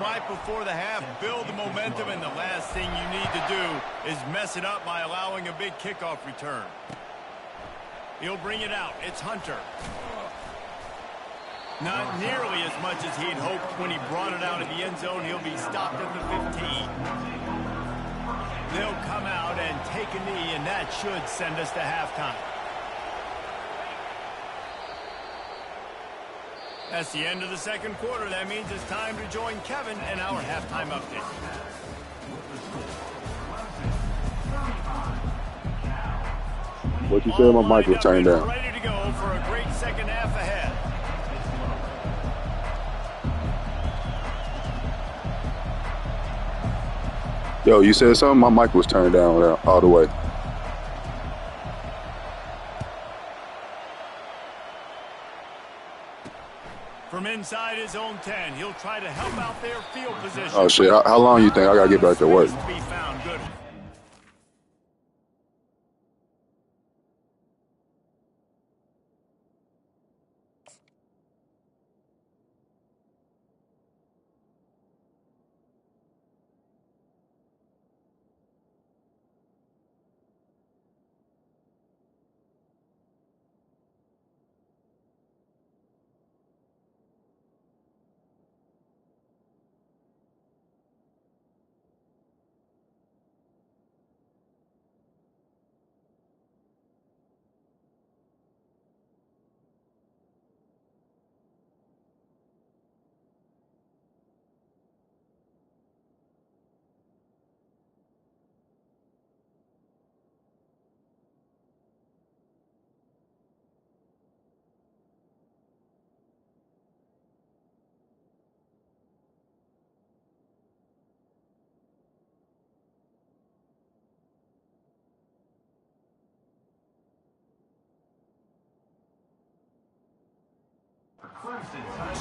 Right before the half, build the momentum, and the last thing you need to do is mess it up by allowing a big kickoff return. He'll bring it out. It's Hunter. Not nearly as much as he'd hoped when he brought it out of the end zone. He'll be stopped at the 15. They'll come out and take a knee, and that should send us to halftime. That's the end of the second quarter. That means it's time to join Kevin and our halftime update. What you said, my mic was turned down. Ready to go for a great second half ahead. Yo, you said something? My mic was turned down all the way. From inside his own 10, he'll try to help out their field position. Oh, shit. How long you think I got to get back to work? Good.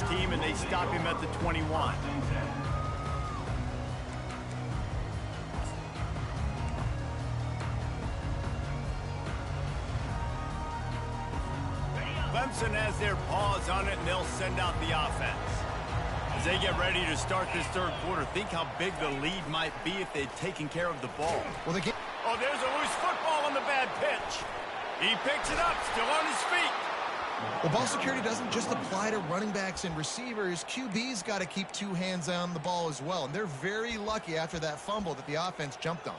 Team, and they stop him at the 21. Clemson has their paws on it, and they'll send out the offense. As they get ready to start this third quarter, think how big the lead might be if they'd taken care of the ball. Oh, there's a loose football on the bad pitch. He picks it up, still on his feet. Well, ball security doesn't just apply to running backs and receivers. QB's got to keep two hands on the ball as well. And they're very lucky after that fumble that the offense jumped on.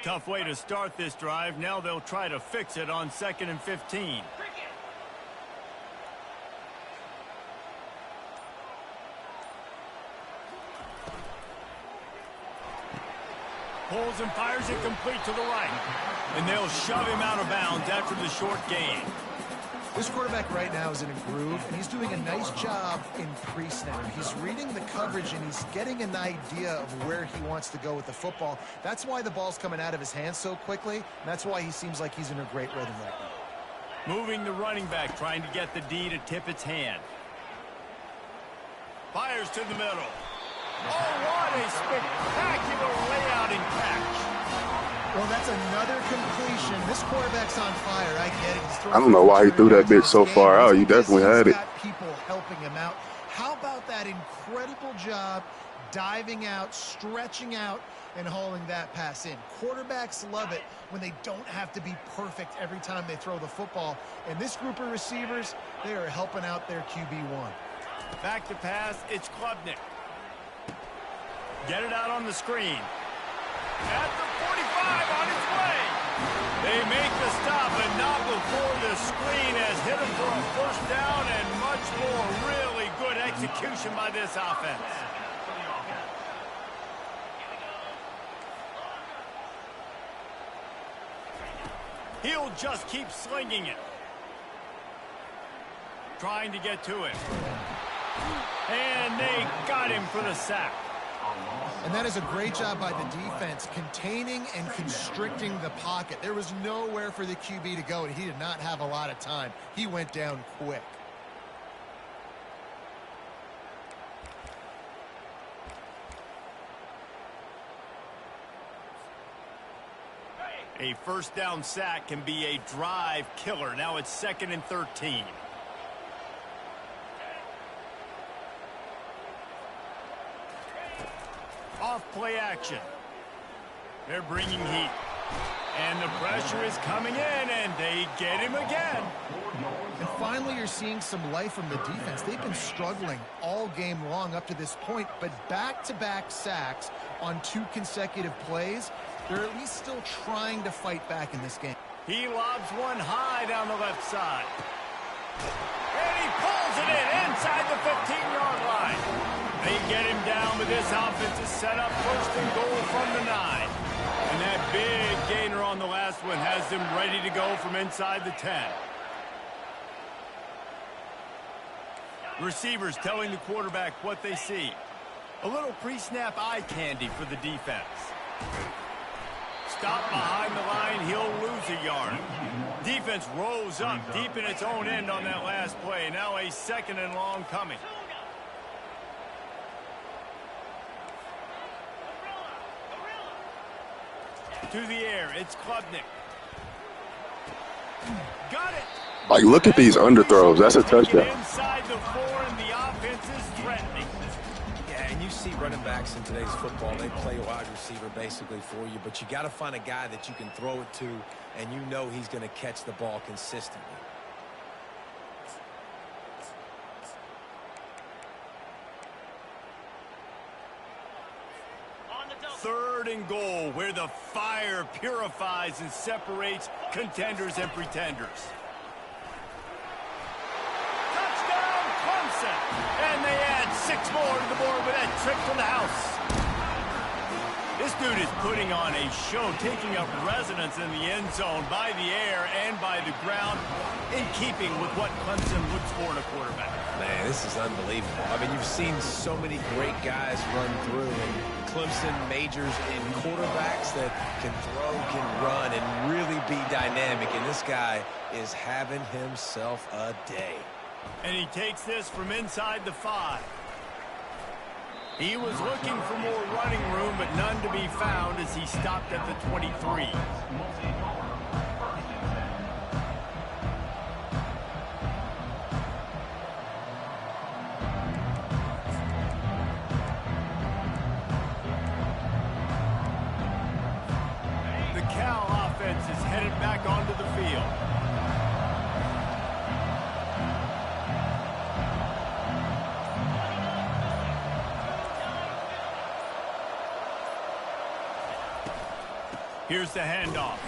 Tough way to start this drive. Now they'll try to fix it on 2nd and 15. Pulls and fires it complete to the right. And they'll shove him out of bounds after the short gain. This quarterback right now is in a groove, and he's doing a nice job in pre-snap. He's reading the coverage, and he's getting an idea of where he wants to go with the football. That's why the ball's coming out of his hands so quickly, and that's why he seems like he's in a great rhythm right now. Moving the running back, trying to get the D to tip its hand. Fires to the middle. Oh, what a spectacular layout and catch. Well, that's another completion. This quarterback's on fire. I get it. I don't know why he threw that bitch so far out. You definitely had it. Got people helping him out. How about that incredible job diving out, stretching out, and hauling that pass in? Quarterbacks love it when they don't have to be perfect every time they throw the football. And this group of receivers, they are helping out their QB1. Back to pass, it's Klubnik. Get it out on the screen. At the 45, on his way. They make the stop, but not before the screen has hit him for a first down, and much more. Really good execution by this offense. He'll just keep slinging it. Trying to get to it. And they got him for the sack. And that is a great job by the defense, containing and constricting the pocket. There was nowhere for the QB to go, and he did not have a lot of time. He went down quick. A first down sack can be a drive killer. Now it's 2nd and 13. Off play action. They're bringing heat. And the pressure is coming in, and they get him again. And finally, you're seeing some life from the defense. They've been struggling all game long up to this point, but back-to-back sacks on 2 consecutive plays, they're at least still trying to fight back in this game. He lobs one high down the left side. And he pulls it in inside the 15-yard line. They get him down, but this offense is set up 1st and goal from the 9. And that big gainer on the last one has them ready to go from inside the 10. Receivers telling the quarterback what they see. A little pre-snap eye candy for the defense. Stop behind the line, he'll lose a yard. Defense rose up deep in its own end on that last play. Now a 2nd and long coming. To the air, it's Klubnik. Got it. Like, look at these underthrows. That's a touchdown. Inside the 4, and the offense is threatening. Yeah, and you see running backs in today's football, they play wide receiver basically for you, but you got to find a guy that you can throw it to, and you know he's going to catch the ball consistently. 3rd and goal, where the fire purifies and separates contenders and pretenders. Touchdown, Clemson! And they add 6 more to the board with that trip to the house. This dude is putting on a show, taking up residence in the end zone by the air and by the ground, in keeping with what Clemson looks for in a quarterback. Man, this is unbelievable. I mean, you've seen so many great guys run through, and Clemson majors in quarterbacks that can throw, can run, and really be dynamic, and this guy is having himself a day. And he takes this from inside the 5. He was looking for more running room, but none to be found as he stopped at the 23. The Cal offense is headed back onto the field. Here's the handoff.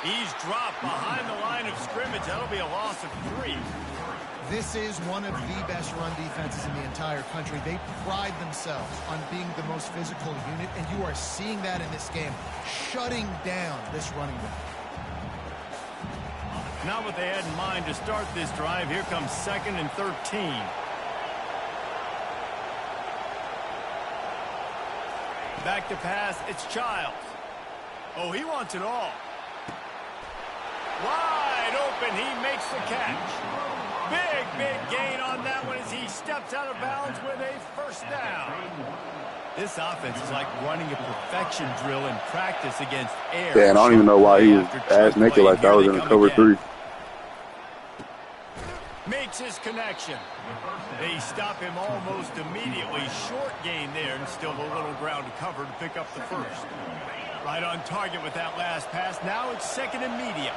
He's dropped behind the line of scrimmage. That'll be a loss of 3. This is one of the best run defenses in the entire country. They pride themselves on being the most physical unit, and you are seeing that in this game, shutting down this running back. Not what they had in mind to start this drive. Here comes 2nd and 13. Back to pass, it's Childs. Oh, he wants it all. Wide open, he makes the catch. Big gain on that one as he steps out of bounds with a 1st down. This offense is like running a perfection drill in practice against air. Yeah, and I don't even know why he was ass naked like that was in the cover 3. Makes his connection. They stop him almost immediately. Short gain there, and still a little ground to cover to pick up the 1st. Right on target with that last pass. Now it's 2nd and medium.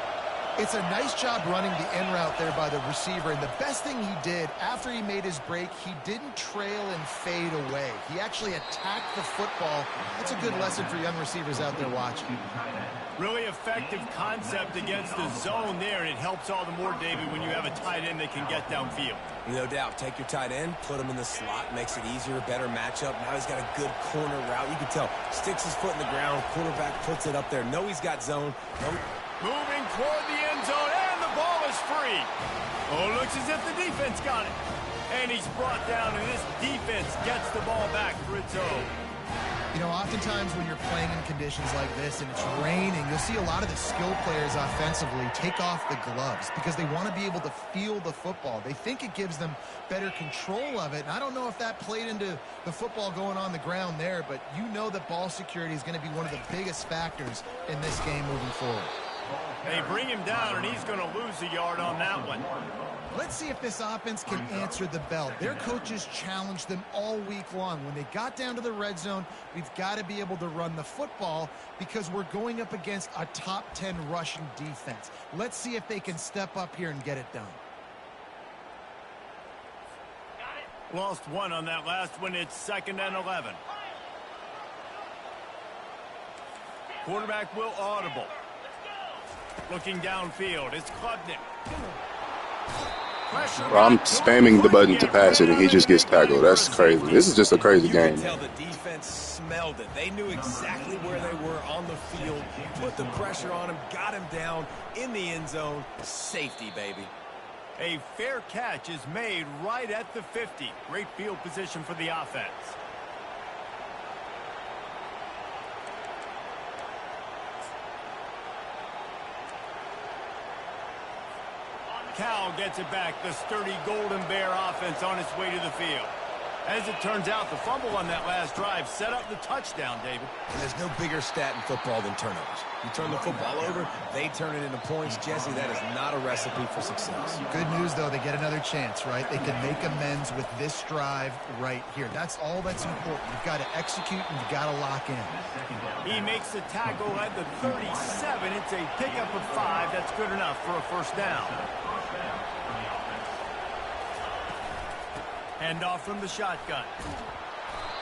It's a nice job running the in route there by the receiver, and the best thing he did after he made his break, he didn't trail and fade away. He actually attacked the football. That's a good lesson for young receivers out there watching. Really effective concept against the zone there, and it helps all the more, David, when you have a tight end that can get downfield. No doubt. Take your tight end, put him in the slot, makes it easier, better matchup. Now he's got a good corner route. You can tell, sticks his foot in the ground, quarterback puts it up there. Know he's got zone. Moving toward the end zone, and the ball is free. Oh, looks as if the defense got it. And he's brought down, and this defense gets the ball back for its own. You know, oftentimes when you're playing in conditions like this and it's raining, you'll see a lot of the skill players offensively take off the gloves because they want to be able to feel the football. They think it gives them better control of it. And I don't know if that played into the football going on the ground there, but you know that ball security is going to be one of the biggest factors in this game moving forward. They bring him down, and he's going to lose a yard on that one. Let's see if this offense can answer the bell. Their coaches challenged them all week long. When they got down to the red zone, we've got to be able to run the football because we're going up against a top 10 rushing defense. Let's see if they can step up here and get it done. Lost one on that last one. It's 2nd and 11. Quarterback will audible. Looking downfield, it's Klubnik. Bro, I'm spamming the button to pass it, and he just gets tackled. That's crazy. This is just a crazy game. You can tell the defense smelled it. They knew exactly where they were on the field, put the pressure on him, got him down in the end zone. Safety, baby. A fair catch is made right at the 50. Great field position for the offense. Cal gets it back. The sturdy Golden Bear offense on its way to the field. As it turns out, the fumble on that last drive set up the touchdown, David. And there's no bigger stat in football than turnovers. You turn the football over, they turn it into points. Jesse, that is not a recipe for success. Good news, though, they get another chance, right? They can make amends with this drive right here. That's all that's important. You've got to execute and you've got to lock in. He makes the tackle at the 37. It's a pickup of 5. That's good enough for a first down. Hand off from the shotgun.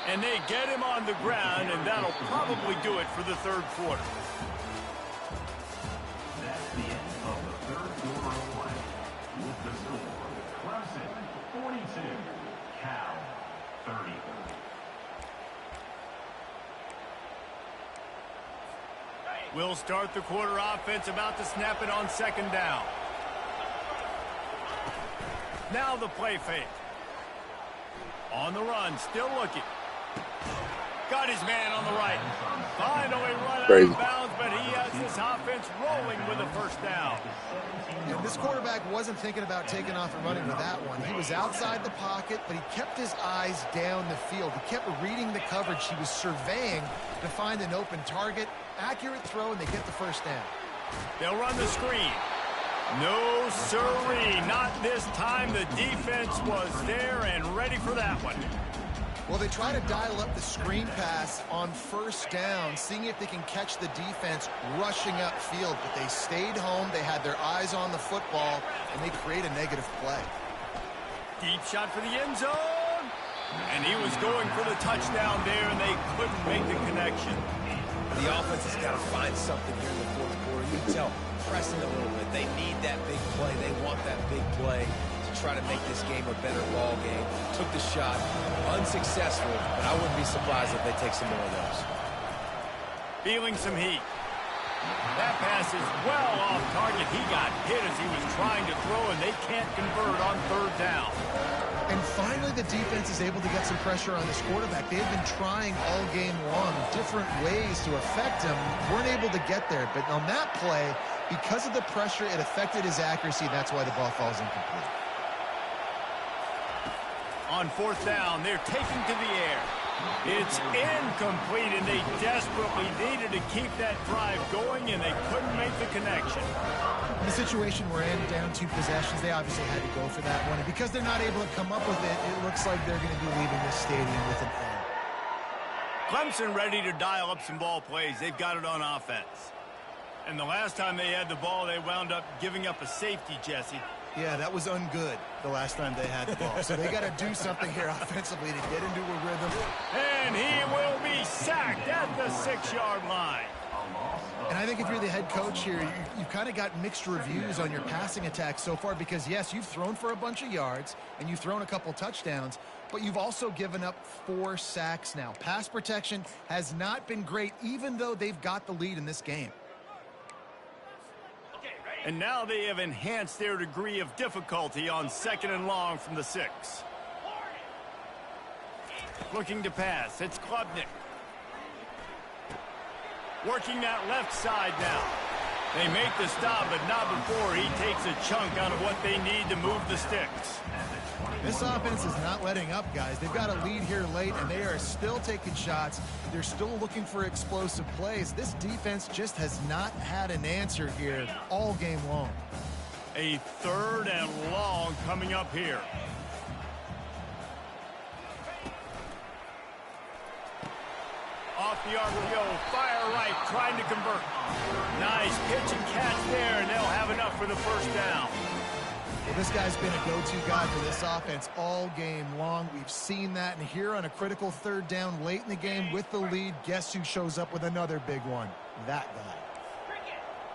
And they get him on the ground, and that'll probably do it for the third quarter. That's the end of the third quarter of play. With the score, Clemson 42, Cal 30. We'll start the quarter offense, about to snap it on 2nd down. Now the play fake. On the run, still looking. Got his man on the right. Finally run out of bounds, but he has this offense rolling with a first down. And this quarterback wasn't thinking about taking off and running with that one. He was outside the pocket, but he kept his eyes down the field. He kept reading the coverage. He was surveying to find an open target. Accurate throw, and they get the first down. They'll run the screen. No, sirree, not this time. The defense was there and ready for that one. Well, they try to dial up the screen pass on first down, seeing if they can catch the defense rushing upfield, but they stayed home. They had their eyes on the football, and they create a negative play. Deep shot for the end zone. And he was going for the touchdown there, and they couldn't make the connection. The offense has got to find something here in the fourth quarter. You can tell, pressing a little bit. They need that big play. They want that big play to try to make this game a better ball game. Took the shot, unsuccessful, but I wouldn't be surprised if they take some more of those. Feeling some heat. That pass is well off target. He got hit as he was trying to throw, and they can't convert on 3rd down. And finally, the defense is able to get some pressure on this quarterback. They've been trying all game long different ways to affect him. Weren't able to get there. But on that play, because of the pressure, it affected his accuracy. That's why the ball falls incomplete. On 4th down, they're taking to the air. It's incomplete, and they desperately needed to keep that drive going, and they couldn't make the connection. In the situation we're in, down 2 possessions, they obviously had to go for that one. And because they're not able to come up with it, it looks like they're going to be leaving this stadium with an L. Clemson ready to dial up some ball plays. They've got it on offense. And the last time they had the ball, they wound up giving up a safety, Jesse. Yeah, that was ungood the last time they had the ball. So they got to do something here offensively to get into a rhythm. And he will be sacked at the 6-yard line. And I think if you're the head coach here, you've kind of got mixed reviews on your passing attack so far because, yes, you've thrown for a bunch of yards and you've thrown a couple touchdowns, but you've also given up 4 sacks now. Pass protection has not been great, even though they've got the lead in this game. And now they have enhanced their degree of difficulty on 2nd and long from the 6. Looking to pass. It's Klubnik. Working that left side now. They make the stop, but not before he takes a chunk out of what they need to move the sticks. This offense is not letting up, guys. They've got a lead here late, and they are still taking shots. They're still looking for explosive plays. This defense just has not had an answer here all game long. A 3rd and long coming up here. Off the RPO, fire right, trying to convert. Nice pitch and catch there, and they'll have enough for the first down. Well, this guy's been a go-to guy for this offense all game long. We've seen that, and here on a critical 3rd down late in the game with the lead, guess who shows up with another big one? That guy.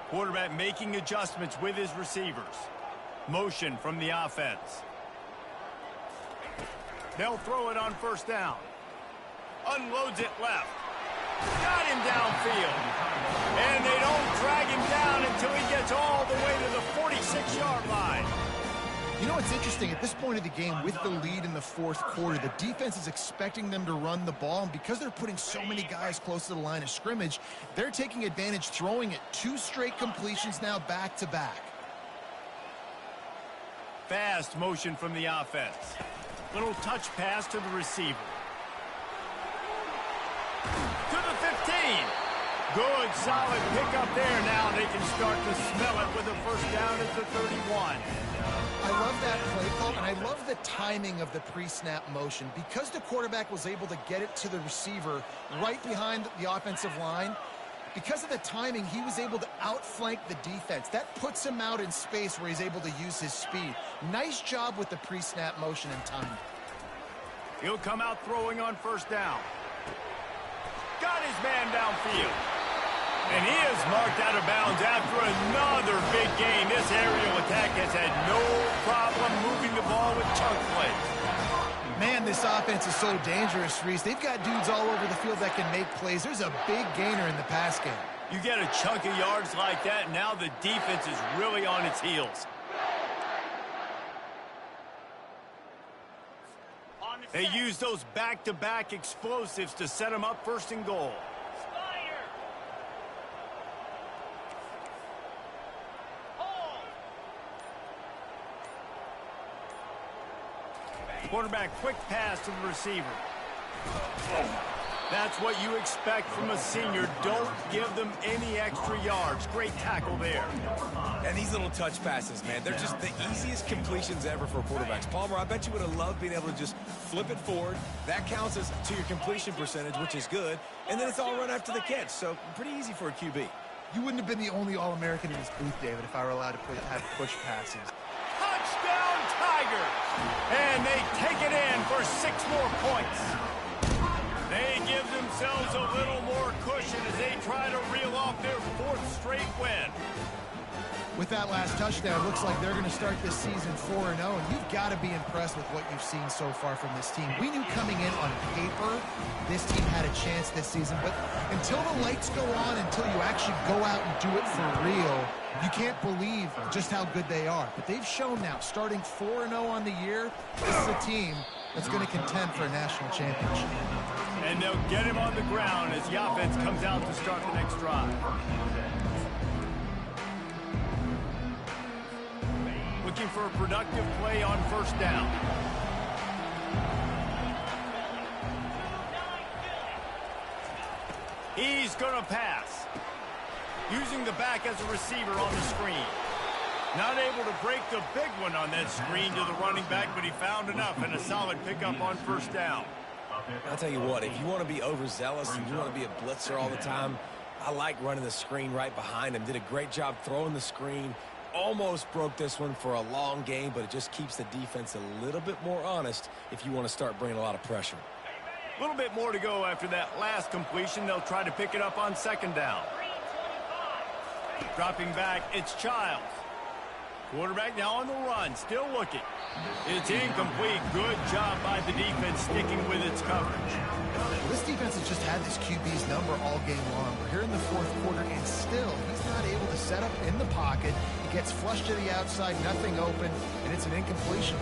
Quarterback making adjustments with his receivers. Motion from the offense. They'll throw it on 1st down. Unloads it left. Got him downfield. And they don't drag him down until he gets all the way to the 46-yard line. You know what's interesting? At this point of the game, with the lead in the 4th quarter, the defense is expecting them to run the ball, and because they're putting so many guys close to the line of scrimmage, they're taking advantage, throwing it 2 straight completions now back-to-back. Fast motion from the offense. Little touch pass to the receiver. To the 15. Good, solid pickup there. Now they can start to smell it with a 1st down at the 31. I love that play call, and I love the timing of the pre-snap motion. Because the quarterback was able to get it to the receiver right behind the offensive line, because of the timing, he was able to outflank the defense. That puts him out in space where he's able to use his speed. Nice job with the pre-snap motion and timing. He'll come out throwing on 1st down. Got his man downfield. And he is marked out of bounds after another big game. This aerial attack has had no problem moving the ball with chunk plays. Man, this offense is so dangerous, Reese. They've got dudes all over the field that can make plays. There's a big gainer in the pass game. You get a chunk of yards like that, and now the defense is really on its heels. They use those back-to-back explosives to set them up 1st and goal. Quarterback, quick pass to the receiver. That's what you expect from a senior. Don't give them any extra yards. Great tackle there. And these little touch passes, man, they're just the easiest completions ever for quarterbacks. Palmer, I bet you would have loved being able to just flip it forward. That counts as to your completion percentage, which is good. And then it's all run after the catch, so pretty easy for a QB. You wouldn't have been the only All-American in this booth, David, if I were allowed to have push passes. Touchdown, Tigers! And they take it in for 6 more points. They give themselves a little more cushion as they try to reel off their 4th straight win. With that last touchdown, it looks like they're going to start this season 4-0, and you've got to be impressed with what you've seen so far from this team. We knew coming in on paper this team had a chance this season, but until the lights go on, until you actually go out and do it for real, you can't believe just how good they are. But they've shown now, starting 4-0 on the year, this is a team that's going to contend for a national championship. And they'll get him on the ground as the offense comes out to start the next drive. Looking for a productive play on 1st down. He's going to pass. Using the back as a receiver on the screen. Not able to break the big one on that screen to the running back, but he found enough and a solid pickup on 1st down. I'll tell you what, if you want to be overzealous and you want to be a blitzer all the time, I like running the screen right behind him. Did a great job throwing the screen. Almost broke this one for a long game, but it just keeps the defense a little bit more honest if you want to start bringing a lot of pressure. A little bit more to go after that last completion. They'll try to pick it up on 2nd down. Dropping back, it's Childs. Quarterback now on the run, still looking. It's incomplete. Good job by the defense sticking with its coverage. This defense has just had this QB's number all game long. We're here in the 4th quarter, and still he's not able to set up in the pocket. He gets flushed to the outside, nothing open, and it's an incompletion.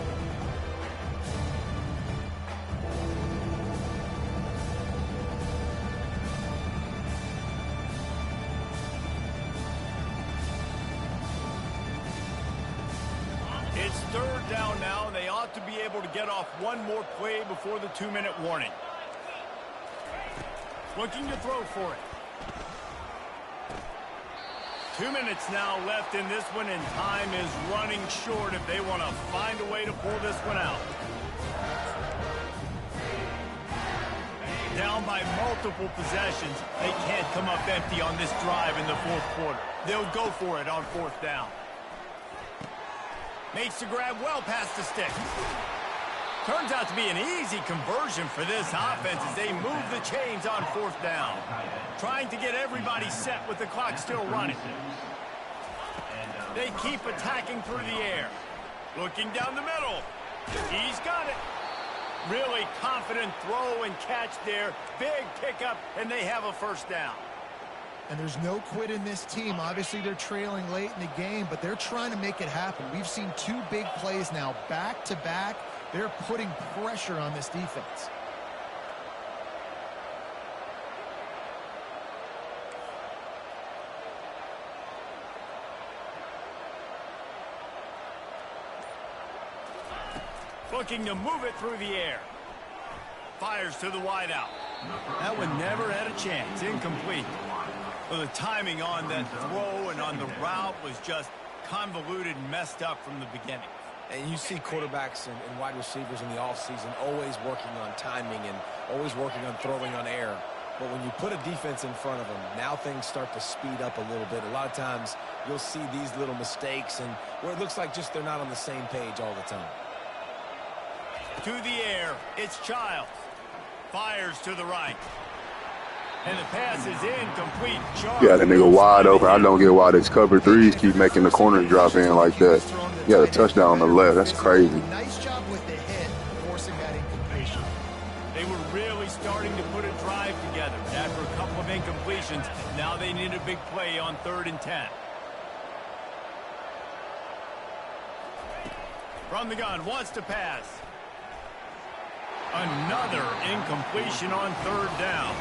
down now, and they ought to be able to get off one more play before the 2-minute warning. Looking to throw for it. 2 minutes now left in this one, and time is running short if they want to find a way to pull this one out. Down by multiple possessions, they can't come up empty on this drive in the fourth quarter. They'll go for it on fourth down. Makes the grab well past the stick. Turns out to be an easy conversion for this offense as they move the chains on fourth down. Trying to get everybody set with the clock still running. They keep attacking through the air. Looking down the middle. He's got it. Really confident throw and catch there. Big pickup, and they have a first down. And there's no quit in this team. Obviously, they're trailing late in the game, but they're trying to make it happen. We've seen 2 big plays now, back-to-back. They're putting pressure on this defense. Looking to move it through the air. Fires to the wideout. That one never had a chance. Incomplete. Well, the timing on that throw and on the route was just convoluted and messed up from the beginning. And you see quarterbacks and wide receivers in the offseason always working on timing and always working on throwing on air. But when you put a defense in front of them, now things start to speed up a little bit. A lot of times you'll see these little mistakes and where it looks like just they're not on the same page all the time. To the air, it's Childs. Fires to the right. And the pass is incomplete. Yeah, that nigga wide open. I don't get why this cover threes keep making the corners drop in like that. Yeah, the touchdown on the left. That's crazy. Nice job with the hit, forcing that incompletion. They were really starting to put a drive together. After a couple of incompletions, now they need a big play on 3rd and 10. From the gun, wants to pass. Another incompletion on 3rd down.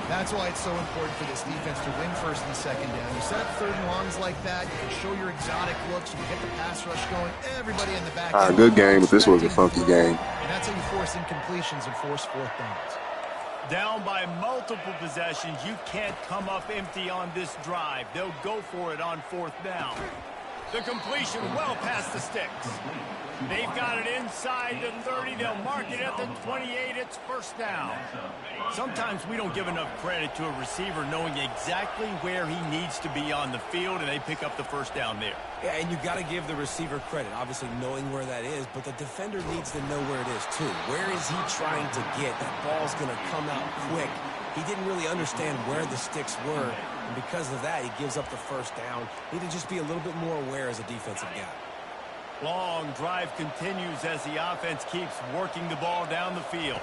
That's why it's so important for this defense to win 1st and 2nd down. You set up 3rd and longs like that, you can show your exotic looks, you can get the pass rush going, everybody in the back. Good game, but this was a funky game. And that's how you force incompletions and force 4th downs. Down by multiple possessions, you can't come up empty on this drive. They'll go for it on 4th down. The completion well past the sticks. They've got it inside the 30. They'll mark it at the 28. It's 1st down. Sometimes we don't give enough credit to a receiver knowing exactly where he needs to be on the field, and they pick up the 1st down there. Yeah, and you got to give the receiver credit, obviously knowing where that is, but the defender needs to know where it is too. Where is he trying to get? That ball's going to come out quick. He didn't really understand where the sticks were, and because of that, he gives up the 1st down. Need to just be a little bit more aware as a defensive guy. Long drive continues as the offense keeps working the ball down the field.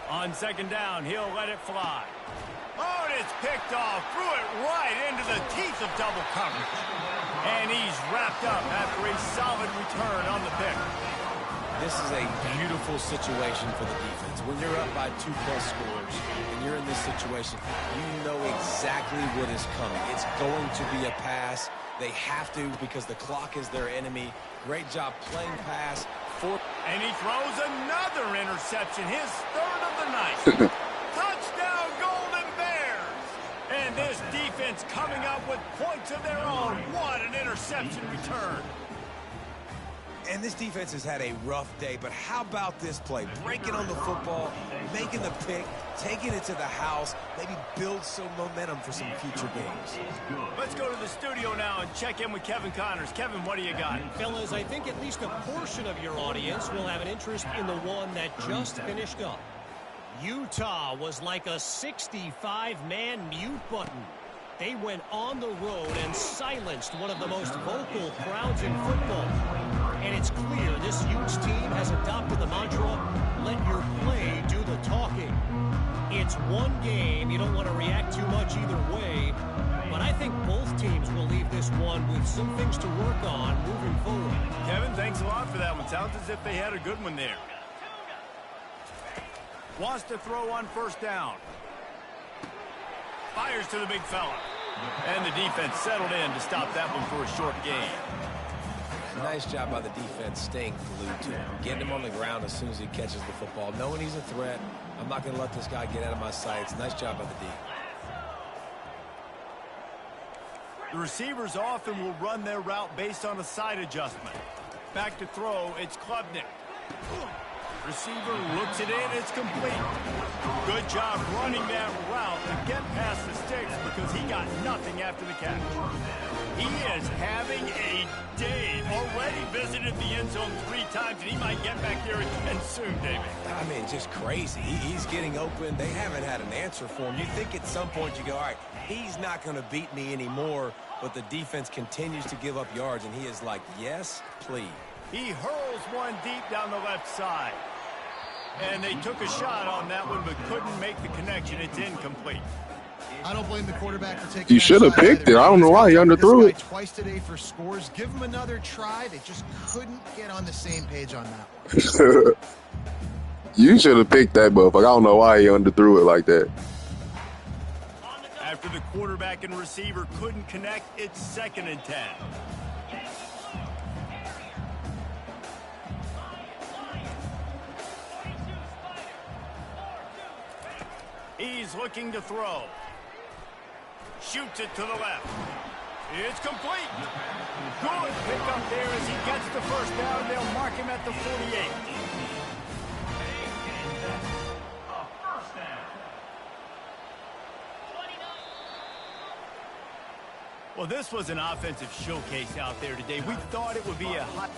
On 2nd down, he'll let it fly. Oh, and it's picked off. Threw it right into the teeth of double coverage. And he's wrapped up after a solid return on the pick. This is a beautiful situation for the defense. When you're up by 2+ scores and you're in this situation, you know exactly what is coming. It's going to be a pass. They have to because the clock is their enemy. Great job playing pass. And he throws another interception, his 3rd of the night. Touchdown, Golden Bears! And this defense coming up with points of their own. What an interception return. And this defense has had a rough day, but how about this play? Breaking on the football, making the pick, taking it to the house, maybe build some momentum for some future games. Let's go to the studio now and check in with Kevin Connors. Kevin, what do you got? Fellas, I think at least a portion of your audience will have an interest in the one that just finished up. Utah was like a 65-man mute button. They went on the road and silenced one of the most vocal crowds in football. And it's clear this huge team has adopted the mantra, let your play do the talking. It's one game. You don't want to react too much either way. But I think both teams will leave this one with some things to work on moving forward. Kevin, thanks a lot for that one. Sounds as if they had a good one there. Wants to throw on 1st down. Fires to the big fella. And the defense settled in to stop that one for a short gain. Nice job by the defense staying glued to him, getting him on the ground as soon as he catches the football, knowing he's a threat. I'm not going to let this guy get out of my sights. Nice job by the D. The receivers often will run their route based on a side adjustment. Back to throw, it's Klubnik. Receiver looks it in, it's complete. Good job running that route to get past the sticks because he got nothing after the catch. He is having a day. Already visited the end zone 3 times, and he might get back there again soon, David. I mean, just crazy. He's getting open. They haven't had an answer for him. You think at some point you go, all right, he's not going to beat me anymore, but the defense continues to give up yards, and he is like, yes, please. He hurls one deep down the left side. And they took a shot on that one, but couldn't make the connection. It's incomplete. I don't blame the quarterback for taking. You should have picked it. I don't know why he underthrew it. Twice today for scores. Give him another try. They just couldn't get on the same page on that one. You should have picked that motherfucker. I don't know why he underthrew it like that. After the quarterback and receiver couldn't connect, it's 2nd and 10. He's looking to throw. Shoots it to the left. It's complete. Good pick up there as he gets the first down. They'll mark him at the 48. Well, this was an offensive showcase out there today. We thought it would be a hot...